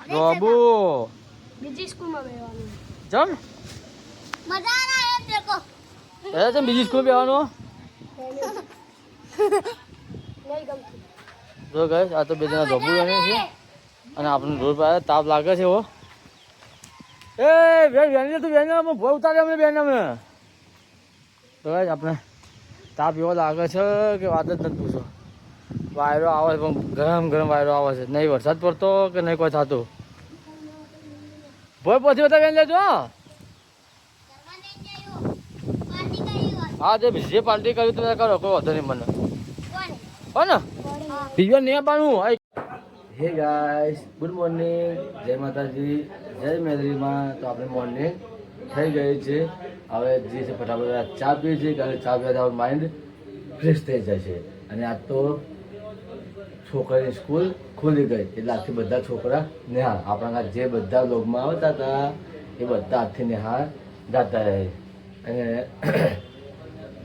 બાબુ બીજી સ્કૂલમાં બેવાનું જમ મજા ના એમ દેખો એ તમે બીજી સ્કૂલ બેવાનું નહીં ગમતું જો ગાઈસ આ તો બે જણા ધોબુ બને છે અને આપણને રોડ પર તાપ લાગે છે હો એ બેન બેન તું બેન અમે ભોય ઉતારે અમને બેન અમે તો ગાઈસ આપણે તાપ એવો લાગે છે કે વાત જ નથી પૂછો વાયરો આવે છે પણ ગરમ ગરમ વાયરો આવે છે નહીં વરસાદ પડતો કે નહીં કોઈ થતું ભોય પછી બતા બેન લેજો હા તે જે પાર્ટી કરી તમે કરો કોઈ વાંધો નહીં મને હો ને બીજો નહીં આપવાનું હે ગાઈસ ગુડ મોર્નિંગ જય માતાજી જય મેલરીમાં તો આપણે મોર્નિંગ થઈ ગઈ છે હવે જે છે ફટાફટ ચા પીએ છીએ કારણ ચા પીવાથી આપણું માઇન્ડ ફ્રેશ થઈ જાય છે અને આજ તો છોકરાની સ્કૂલ ખુલી ગઈ એટલે આજથી બધા છોકરા નિહાળ આપણા જે બધા લોગમાં આવતા હતા એ બધા આજથી નિહાળ જતા રહે અને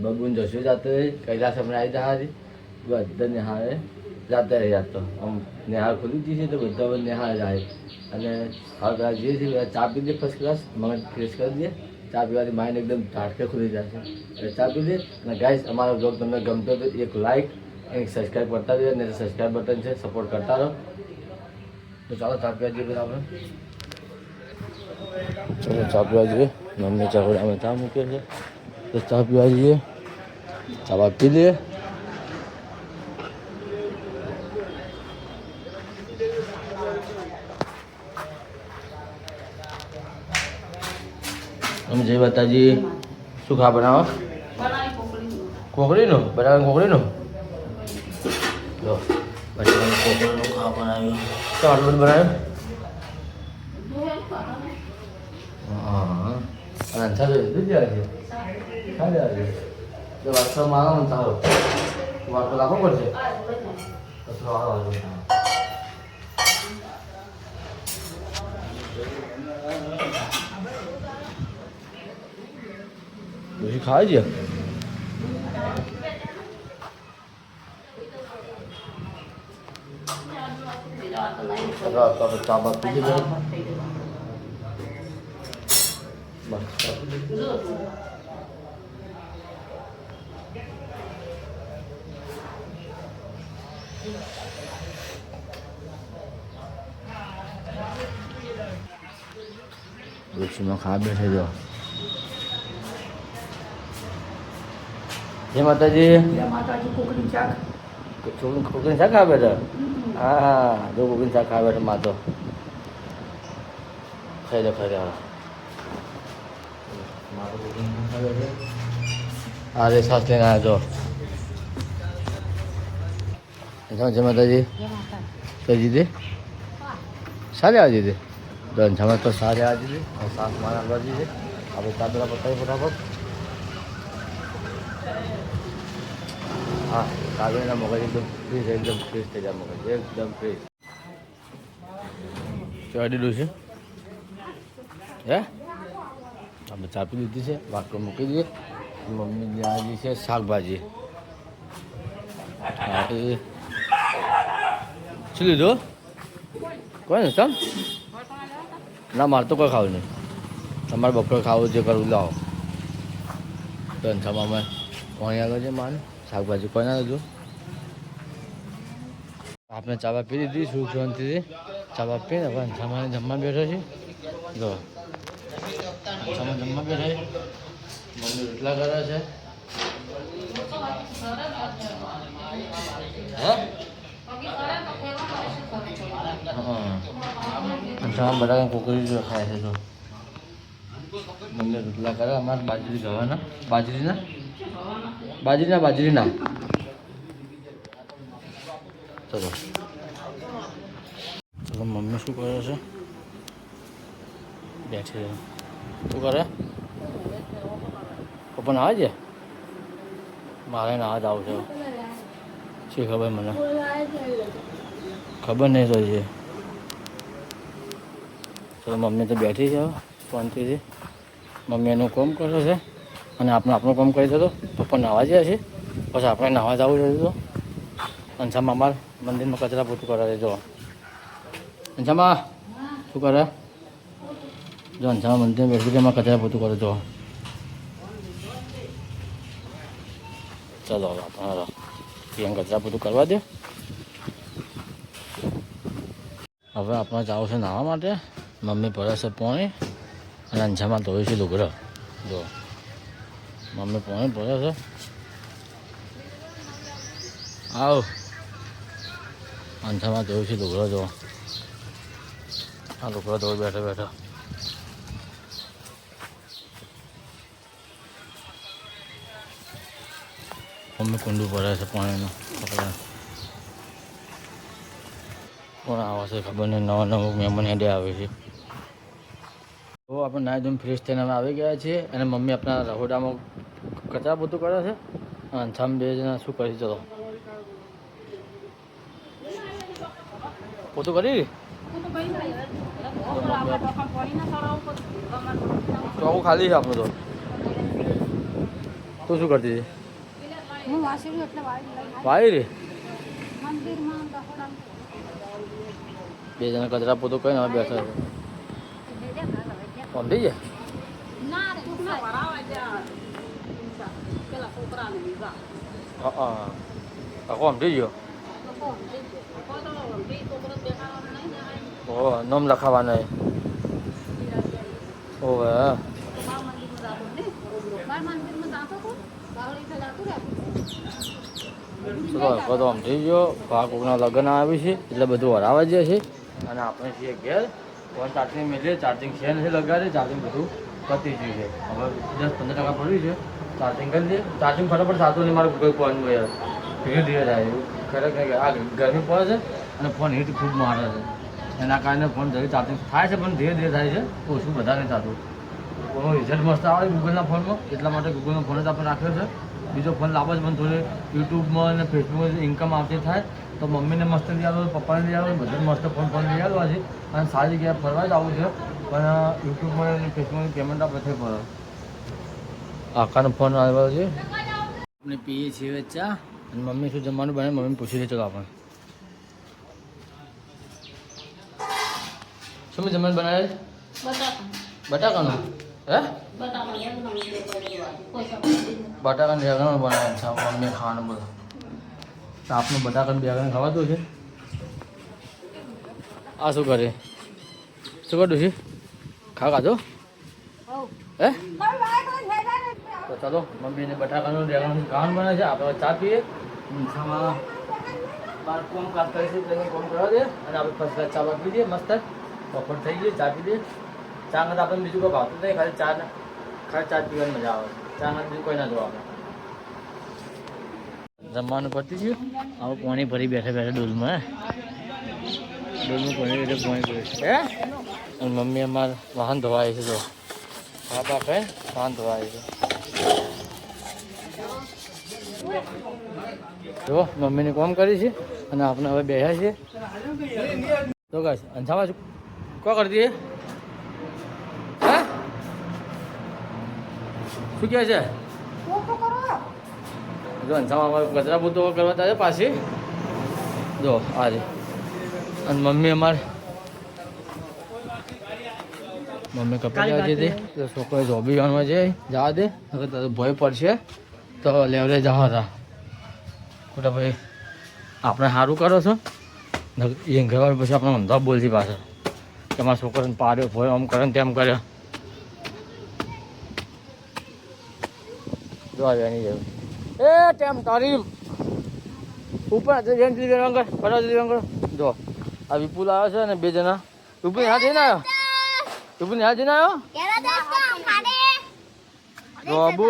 બબુન જશું જતો રહે કૈલાસ હમણાં આવી જવા બધા નિહાળે જતા રહે તો આમ નિહાળ ખુલી ગઈ છે તો બધા નિહાળ જાય અને હવે જે છે ચા પી દે ફર્સ્ટ ક્લાસ મગજ ફ્રેશ કરી દે ચા પીવાથી માઇન્ડ એકદમ ઝાટકે ખુલી જાય છે એટલે ચા પી દે અને ગાઈસ અમારો બ્લોગ તમને ગમતો તો એક લાઇક એક સબસ્ક્રાઈબ કરતા રહીએ ને સબસ્ક્રાઈબ બટન છે સપોર્ટ કરતા રહો તો ચાલો ચા પીવા જઈએ આપણે ચલો ચા પીવા જઈએ મમ્મી ચાવડામાં ચા મૂકે છે તો ચા પીવા જઈએ ચા પી લઈએ તમે જય માતાજી શું ખા બનાવો કોકરીનું બનાવે કોકરીનું જો બટાકાનું કોકરીનું ખા બનાવ્યું તો આટલું બધું બનાવ્યું હા અને અંછા જોઈએ દૂધ આવે છે ખાલી આવે છે જો વાસ્તવ મારો ને તારો વાસ્તવ રાખવો પડશે કચરો આવે પછી ખાય છે ચા બાદ પીધી બસ વૃક્ષમાં ખા બેઠે જો જય માતાજી કોકરી શાક ખાવે છે હા જો કોકરી શાક ખાવે છે માતો ખાઈ લે હા રે સાસ લઈને આવ્યો જો જય માતાજી કઈ દીધી સારી આવી દીધી દન જમા તો સારી આવી દીધી સાસ મારા બાજી છે આપણે ચાદરા પતાવી ફટાફટ હા કાગળના મગજ એકદમ ફ્રેશ થઈ જાય મગજ એકદમ ફ્રેશ ચડી દઉં છે હે આપણે ચાપી દીધી છે વાટકો મૂકી દઈએ મમ્મી આજે છે શાકભાજી શું લીધું કોઈ ને તમ ના મારે તો કોઈ ખાવું નહીં તમારે બપોરે ખાવું જે કરવું લાવો તો અંછામાં અહીં આગળ છે માન શાકભાજી કોઈ ના લીધું આપણે ચાવા પી દીધી સુખ શાંતિથી ચાવા પીને હવે અંછામાં જમવા બેઠો છે જો અંછામાં જમવા બેઠા છે મમ્મી રોટલા કરે છે અંછામાં બધા કોકરી ખાય છે તો મમ્મી રોટલા કરે અમારે બાજરી ગવાના બાજરીના ચલો ચલો મમ્મી શું કરે છે બેઠી શું કરે પપ્પા નાવા છે મારે નાવા જ આવું છે શી ખબર મને ખબર નહીં તો છે ચલો મમ્મી તો બેઠી છે શાંતિથી મમ્મી એનું કામ કરે છે અને આપણે આપણું કામ કરી દો પપ્પા નાવા જાય છે પછી આપણે નાવા જવું જોઈએ તો અંછામાં અમારા મંદિરમાં કચરા પોતું કરાવે જો અંછામાં શું કરે જો અંજામાં મંદિર બેસી એમાં કચરા પોતું કરે જો ચલો આપણે ત્યાં કચરા પોતું કરવા દે હવે આપણે જાવ છે નાહવા માટે મમ્મી ભરે છે પાણી અને અંજામાં ધોયું છે લુગડો જો મમ્મી પાણી ભરે છે આવ અંજામાં ધોયું છે લુગડો જો આ લુગડો ધોઈ બેઠા બેઠા મમ્મી કુંડું ભરે છે પાણીનું કોણ આવે છે ખબર નહીં નવા નવા મહેમાન હેડે આવે છે તો આપણે નાહી ધોઈને ફ્રેશ થઈને અમે આવી ગયા છીએ અને મમ્મી આપણા રહોડામાં કચરા પોતું કરે છે અને છામ બે જણા શું કરી ચલો પોતું કરી તો આવું ખાલી છે આપણું તો તું શું કરતી હતી વાળી રે બે જણા કચરા પોતું કરીને હવે બેઠા છે સમજી જાય આખો સમજી ગયો ઓહ નામ લખાવાના ઓવે ચલો તો સમજી ગયો કોકના લગ્ન આવી છે એટલે બધું હરાવા જાય છે અને આપણે છીએ ઘેર ફોન ચાર્જિંગ મેળવીએ ચાર્જિંગ છે નથી લગાડે ચાર્જિંગ બધું પતી ગયું છે હવે 10-15% પડ્યું છે ચાર્જિંગ કરી દે ચાર્જિંગ ફટાફટ થતું નહીં મારું કોઈ ફોન યાર ધીરે ધીરે થાય એવું ખરેખર આ ગરમી પડે છે અને ફોન હીટ ખૂબ મારે છે એના કારણે ફોન જલ્દી ચાર્જિંગ થાય છે પણ ધીરે ધીરે થાય છે ઓછું વધારે નહીં થતું કોનો રિઝલ્ટ મસ્ત આવે ગૂગલના ફોનમાં એટલા માટે ગૂગલનો ફોન જ આપણે રાખ્યો છે બીજો ફોન લાવો જ પણ થોડી યુટ્યુબમાં અને ફેસબુકમાં ઇન્કમ આવતી થાય તો મમ્મીને મસ્ત લઈ આવો પપ્પાને લઈ આવો બધા મસ્ત ફોન લઈ આવવા છે અને સારી જગ્યાએ ફરવા જ આવું છે પણ યુટ્યુબમાં અને ફેસબુકની પેમેન્ટ આપણે થઈ પડે આખાનો ફોન આવ્યો છે આપણે પીએ છીએ ચા અને મમ્મી શું જમવાનું બને મમ્મીને પૂછી લે ચલો આપણે શું જમવાનું બનાવે બટાકાનું હે બટાકાનું બેગણ બનાવે છે મમ્મી ખાવાનું બધું તો આપનું બટાકાનું બેગણ ખવાતું છે આ શું કરે શું કરું છે ખાધો હે તો ચાલો મમ્મીને બટાકાનું બેગણ ખાવાનું બનાવે છે આપણે ચા પીએ મીઠામાં બાર કોમ કામ કરીશું એટલે કોમ કરવા દે અને આપણે ફર્સ્ટ ક્લાસ ચા પી દઈએ મસ્ત બપોર થઈ ગઈ ચા પી દઈએ ચા માં આપણને બીજું કોઈ ભાવતું નહીં ખાલી ચા પીવાની મજા આવે ચા માં બીજું કોઈ ના જોવા આપણે જમવાનું પતી ગયું હવે પાણી ભરી બેઠા બેઠા ડોલમાં પાણી એટલે પાણી પીએ હે અને મમ્મી અમારે વાહન ધોવાય છે જો બાપા કહે વાહન ધોવાય છે જો મમ્મીને કામ કરી છે અને આપણે હવે બેઠા છીએ તો ગાઈસ અંજામાં શું કરતી હે શું કહે છે જો અંજામાં અમારે કચરા પોતો કરવા થાય પાછી જો આ રે અને મમ્મી અમારે મમ્મી કપડા જતી હતી તો છોકરો જોબી જવા જવા દે ભય પડશે તો લેવરે જવા હતા ખોટા ભાઈ આપણે સારું કરો છો એ ઘર પછી આપણે અંધા બોલતી પાછળ કે મારા છોકરાને પાડ્યો ભય આમ કરે ને તેમ કર્યો જોવા એની જરૂર એ તેમ તારી ઉપર જલ્દી વેરવાંગ કર ફટાફટ જલ્દી વેરવાંગ કરો જો આ વિપુલ આવ્યો છે અને બે જણા વિપુલ હાથ જઈને આવ્યો વિપુલ હાથ જઈને આવ્યો બાબુ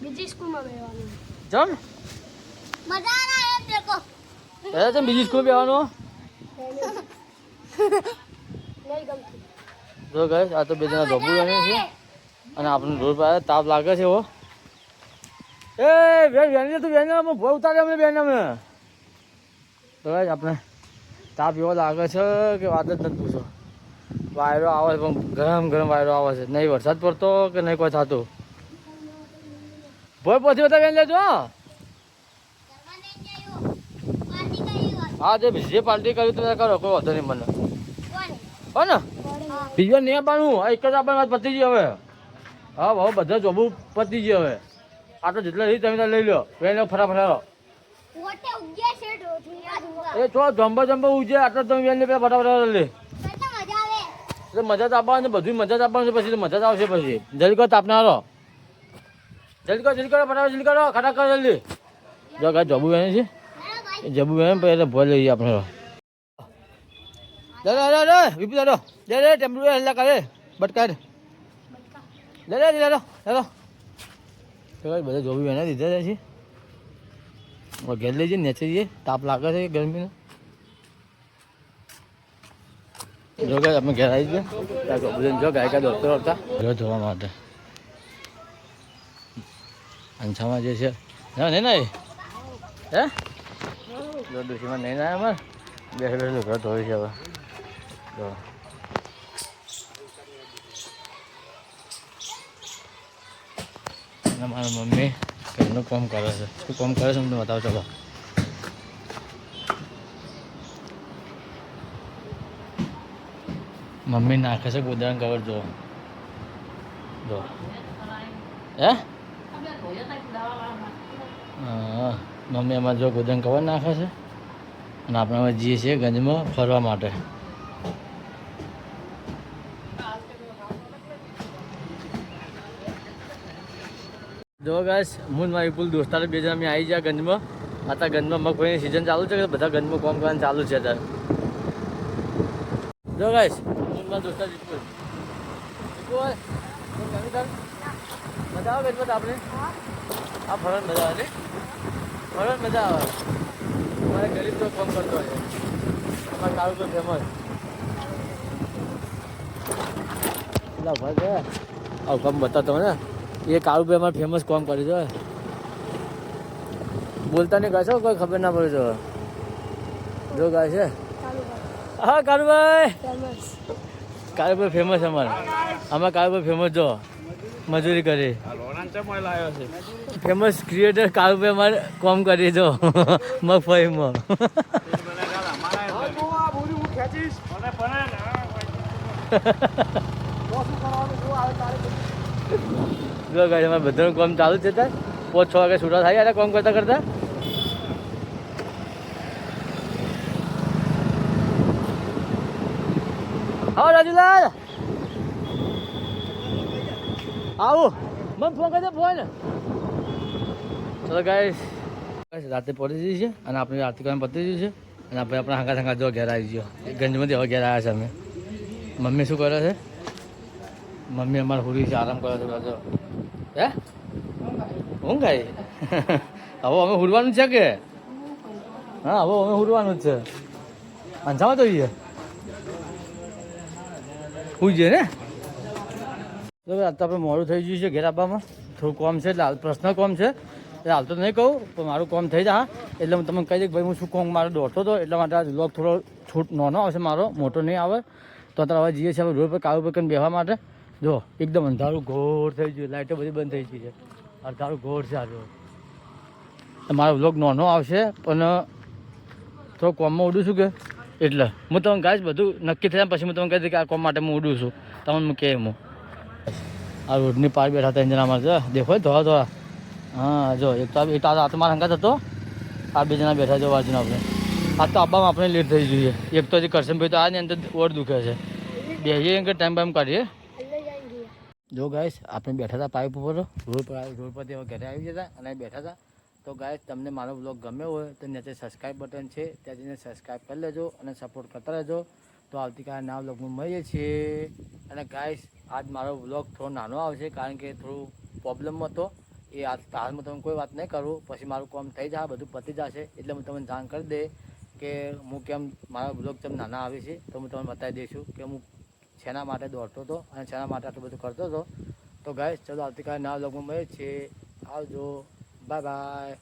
બીજી સ્કૂલમાં બેવાનું ચમ મજા ના એમ દેખો એ ચમ બીજી સ્કૂલ બેવાનું નહીં ગમતું જો ગાઈસ આ તો બે જણા ધોબુ બને છે અને આપણને રોડ પર તાપ લાગે છે હો એ વેન તું વેન ભોય ઉતારે અમને બેન અમે તો ગાઈસ આપણે તાપ એવો લાગે છે કે વાત જ નથી પૂછો વાયરો આવે પણ ગરમ ગરમ વાયરો આવે છે નહીં વરસાદ પડતો કે નહીં કોઈ થતું ભોય પછી બધા બેન લેજો હા જે પાર્ટી કર્યું તમે કરો કોઈ વાંધો નહીં મને હો ને બીજો નહીં આપવાનું, આ એક જ આપવાનું, પતી ગઈ હવે. હા હવે બધા જોબુ પતી ગઈ હવે. આ તો જેટલા રહી તમે લઈ લો, એને ફટાફટ. પોતે ઉગ્યા છે ઢોઠિયા એ છો જંબો ઉજે, આટલા તમે વેન પેલા ફટાફટ લે. કેટલા મજા આવે. એટલે મજા તો આપવાની, બધું મજા તો આપવાનું છે, પછી તો મજા તો આવશે પછી. જલ્દી કરો તાપનારો, જલ્દી કરો ફટાફટ જલ્દી કરો, ખટા કરો જલ્દી. જો કાંઈ જબુ વેને છે, એ જબુ વેને પછી એટલે ભોય લઈએ આપણે. લે વિપી લે ટેમ્પુ હલ્લા કરે બટકા લે બધા જોબી વેને દીધા જાય છે. ઘેર લઈ જઈએ નેચે જઈએ, તાપ લાગે છે ગરમીનો. જો ગાય અમે ઘેર આવી ગયા, જો ગાયકા ડોક્ટર હતા ઘર ધોવા માટે. અંછામાં જે છે નહીં ના હે ડોસીમાં નહીં ના અમારે બેસેલું ઘર ધોઈ છે હવે. જો મારા મમ્મી ઘરનું કામ કરે છે, શું કામ કરે છે હું તમને બતાવું. ચલો મમ્મી નાખે છે ગોદડાનું કવર. જો હે હા મમ્મી એમાં જો ગોદડાનું કવર નાખે છે, અને આપણે હવે જઈએ છીએ ગંજમાં ફરવા માટે. જો ગાઈસ હું મારી કુલ દોસ્તાર બે જણા અમે આવી ગયા ગંજમાં. અત્યારે ગંજમાં મગફળીની સિઝન ચાલુ છે, બધા ગંજમાં કામ કરવાનું ચાલુ છે અત્યારે. જો ગાઈસ હું મારા દોસ્તાર વિપુલ મજા આવે ગંજમાં આપણે આ ફરવાની મજા આવે, ફરવાની મજા આવે. અમારે ગરીબ તો કામ કરતો હોય, અમારે કાળું તો ફેમસ પેલા ભાઈ છે આવું કામ બતાવતો ને. એ કાળું ભાઈ અમારે ફેમસ કામ કરી છે, બોલતા નહીં ગાય છો કોઈ ખબર ના પડે. જો ગાય છે હા કાળુભાઈ, કાળુભાઈ ફેમસ અમારે કાળુભાઈ ફેમસ. જો મજૂરી કરી ફેમસ ક્રિએટર કાળુભાઈ અમારે કામ કરી. જો મગફળીમાં જો ગાય અમારે બધાનું કામ ચાલુ છે. ત્યાં 5-6 વાગે છૂટા થાય યાર કામ કરતા કરતા. આવો રાજુલાલ આવો મને ફોન કરી દે ફોન. ચલો ગાઈસ રાતે પડી જઈ છે અને આપણે આરતી કરવાનું પતી ગયું છે, અને આપણે આપણા હંગા જો ઘેર આવી ગયો ગંજમાંથી. હવે ઘેર આવ્યા છે અમે. મમ્મી શું કરે છે? મમ્મી અમારે હુરી છે, આરામ કરે છે. જો હે ઊંઘ આવી હવે અમે હુરવાનું છે કે હા હવે અમે હુરવાનું જ છે. અંજામાં તો જઈએ હુઈ જઈએ ને. તો આપણે મોડું થઈ ગયું છે ઘેર આવવામાં, થોડું કોમ છે એટલે હાલ પર્સનલ કોમ છે એટલે હાલ તો નહીં કહું પણ મારું કોમ થઈ જાય. એટલે હું તમને કહી દઉં કે ભાઈ હું શું કોમ મારો દોડતો હતો એટલા માટે આ વ્લોગ થોડો છૂટ નાનો આવશે, મારો મોટો નહીં આવે. તો અત્યારે હવે જઈએ છીએ રોડ પર કાળું પર બેસવા માટે. જો એકદમ અંધારું ઘોર થઈ ગયું, લાઇટો બધી બંધ થઈ ગઈ છે, અંધારું ઘોર છે. આ જો મારો વ્લોગ નાનો આવશે પણ થોડો કોમમાં ઉડું છું કે એટલે હું તમને ગાઈશ બધું નક્કી થયા પછી હું તમને કહી દઉં કે આ કોમ માટે હું ઉડું છું. તમને કહે હું આ રોડની પાર બેઠા હતા જણા છે દેખો થોડા. હા જો એક તો આ તો મારા હંગાત હતો, આ 2 જણા બેઠા જો બાજુના આપણે. આ તો આવવામાં આપણે લેટ થઈ જોઈએ. એક તો હજી કરશનભાઈ તો આ ની અંદર ઓર દુખે છે, બેસીએ કે ટાઈમ બાઈમ કાઢીએ. જો ગાઈશ આપણે બેઠા હતા પાઇપ ઉપર, રોડ પરથી ઘરે આવી જતા અને બેઠા હતા. તો ગાઈશ તમને મારો બ્લોગ ગમ્યો હોય તો નીચે સબસ્ક્રાઈબ બટન છે, ત્યાં જઈને સબસ્ક્રાઈબ કરી લેજો અને સપોર્ટ કરતા રહેજો. તો આવતીકાલે નવા બ્લોગમાં મળીએ છીએ. અને ગાઈશ આજ મારો બ્લોગ થોડો નાનો આવશે કારણ કે થોડું પ્રોબ્લેમ હતો, એ હાલમાં તમે કોઈ વાત નહીં કરું, પછી મારું કામ થઈ જાય બધું પતી જશે એટલે હું તમને જાણ કરી દે કે હું કેમ મારા બ્લોગ તેમ નાના આવે છે. તો હું તમને બતાવી દઈશું કે હું શેના માટે દોડતો હતો અને શેના માટે આટલું બધું કરતો હતો. તો ગાઈસ ચલો આવતીકાલે નવા બ્લોગમાં મળીએ છીએ. આવજો, બાય બાય.